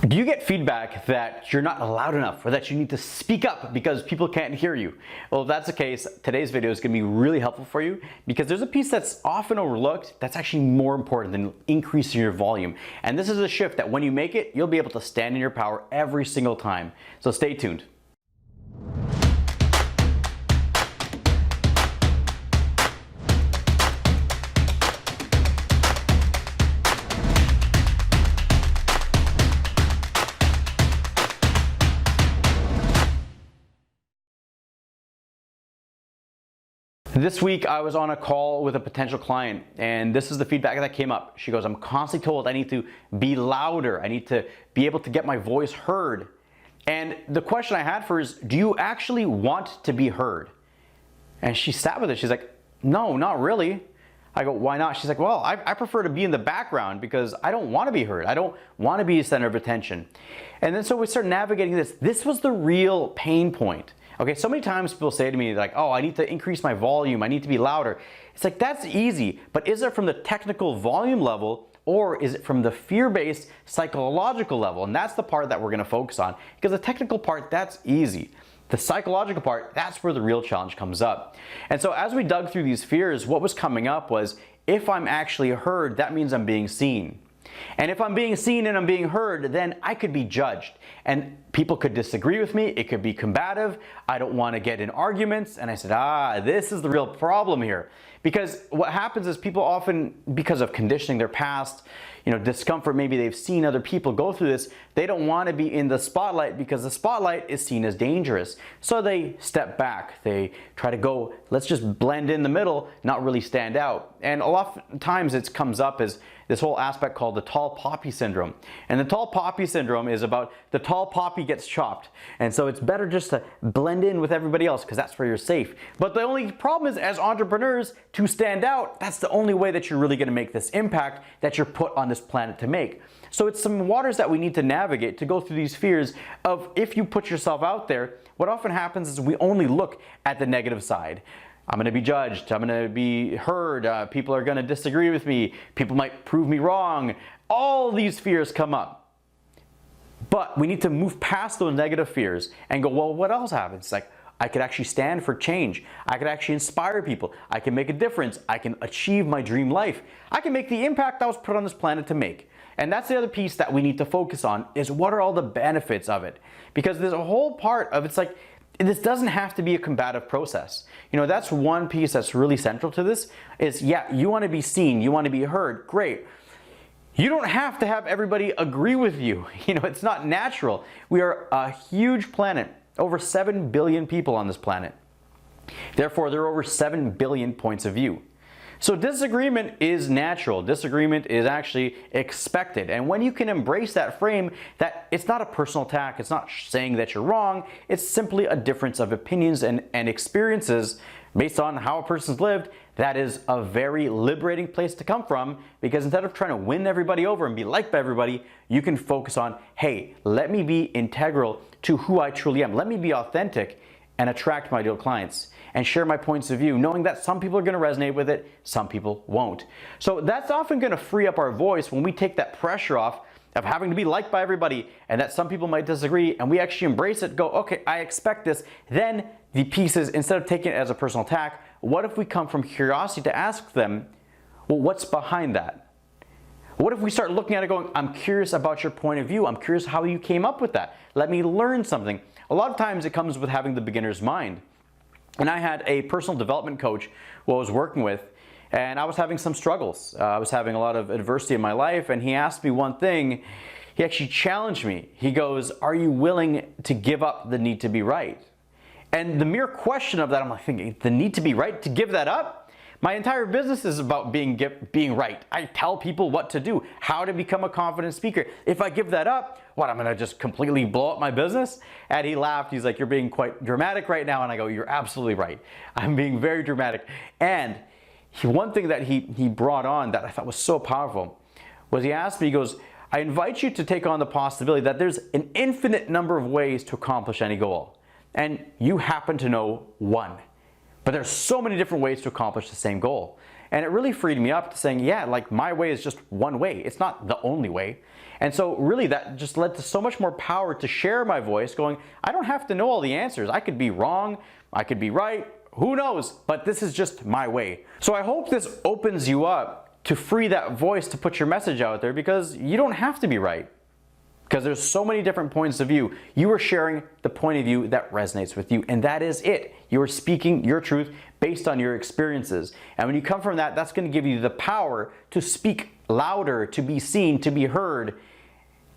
Do you get feedback that you're not loud enough or that you need to speak up because people can't hear you? Well, if that's the case, today's video is going to be really helpful for you because there's a piece that's often overlooked that's actually more important than increasing your volume. And this is a shift that when you make it, you'll be able to stand in your power every single time. So stay tuned. This week I was on a call with a potential client and this is the feedback that came up. She goes, I'm constantly told I need to be louder. I need to be able to get my voice heard. And the question I had for her is, do you actually want to be heard? And she sat with it. She's like, no, not really. I go, why not? She's like, well, I prefer to be in the background because I don't want to be heard. I don't want to be the center of attention. And then so we start navigating this. This was the real pain point. Okay, so many times people say to me like, oh, I need to increase my volume, I need to be louder. It's like, that's easy, but is it from the technical volume level or is it from the fear-based psychological level? And that's the part that we're gonna focus on because the technical part, that's easy. The psychological part, that's where the real challenge comes up. And so as we dug through these fears, what was coming up was, if I'm actually heard, that means I'm being seen. And if I'm being seen and I'm being heard, then I could be judged. And people could disagree with me. It could be combative. I don't want to get in arguments. And I said, this is the real problem here. Because what happens is people often, because of conditioning, their past, discomfort, maybe they've seen other people go through this, they don't want to be in the spotlight because the spotlight is seen as dangerous. So they step back. They try to go, let's just blend in the middle, not really stand out. And a lot of times it comes up as this whole aspect called the tall poppy syndrome. And the tall poppy syndrome is about the tall poppy gets chopped. And so it's better just to blend in with everybody else because that's where you're safe. But the only problem is, as entrepreneurs, to stand out, that's the only way that you're really going to make this impact that you're put on this planet to make. So it's some waters that we need to navigate to go through these fears of, if you put yourself out there, what often happens is we only look at the negative side. I'm going to be judged, I'm going to be heard, people are going to disagree with me, people might prove me wrong. All these fears come up. But we need to move past those negative fears and go, well, what else happens? Like, I could actually stand for change. I could actually inspire people. I can make a difference. I can achieve my dream life. I can make the impact I was put on this planet to make. And that's the other piece that we need to focus on, is what are all the benefits of it? Because there's a whole part of it's like, this doesn't have to be a combative process. That's one piece that's really central to this is, yeah, you want to be seen, you want to be heard, great. You don't have to have everybody agree with you. It's not natural. We are a huge planet, over 7 billion people on this planet. Therefore, there are over 7 billion points of view. So disagreement is natural. Disagreement is actually expected. And when you can embrace that frame, that it's not a personal attack, it's not saying that you're wrong, it's simply a difference of opinions and experiences based on how a person's lived, that is a very liberating place to come from, because instead of trying to win everybody over and be liked by everybody, you can focus on, hey, let me be integral to who I truly am. Let me be authentic and attract my ideal clients and share my points of view, knowing that some people are going to resonate with it, some people won't. So that's often going to free up our voice when we take that pressure off of having to be liked by everybody and that some people might disagree, and we actually embrace it, go, okay, I expect this. Then the pieces, instead of taking it as a personal attack, what if we come from curiosity to ask them, well, what's behind that? What if we start looking at it going, I'm curious about your point of view. I'm curious how you came up with that. Let me learn something. A lot of times it comes with having the beginner's mind. And I had a personal development coach who I was working with, and I was having some struggles. I was having a lot of adversity in my life, and he asked me one thing. He actually challenged me. He goes, are you willing to give up the need to be right? And the mere question of that, I'm like thinking, the need to be right, to give that up? My entire business is about being right. I tell people what to do, how to become a confident speaker. If I give that up, what, I'm gonna just completely blow up my business? And he laughed, he's like, you're being quite dramatic right now. And I go, you're absolutely right. I'm being very dramatic. And one thing that he brought on that I thought was so powerful was he asked me, he goes, I invite you to take on the possibility that there's an infinite number of ways to accomplish any goal. And you happen to know one. But there's so many different ways to accomplish the same goal. And it really freed me up to saying, yeah, like my way is just one way. It's not the only way. And so really that just led to so much more power to share my voice, going, I don't have to know all the answers. I could be wrong, I could be right, who knows, but this is just my way. So I hope this opens you up to free that voice to put your message out there, because you don't have to be right. Because there's so many different points of view. You are sharing the point of view that resonates with you, and that is it. You are speaking your truth based on your experiences. And when you come from that, that's going to give you the power to speak louder, to be seen, to be heard,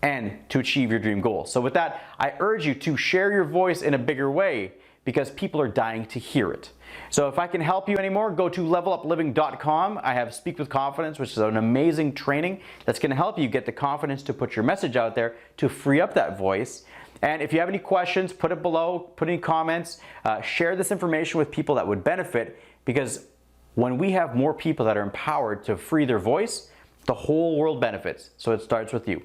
and to achieve your dream goal. So with that, I urge you to share your voice in a bigger way, because people are dying to hear it. So if I can help you anymore, go to levelupliving.com. I have Speak with Confidence, which is an amazing training that's going to help you get the confidence to put your message out there to free up that voice. And if you have any questions, put it below, put any comments, share this information with people that would benefit, because when we have more people that are empowered to free their voice, the whole world benefits. So it starts with you.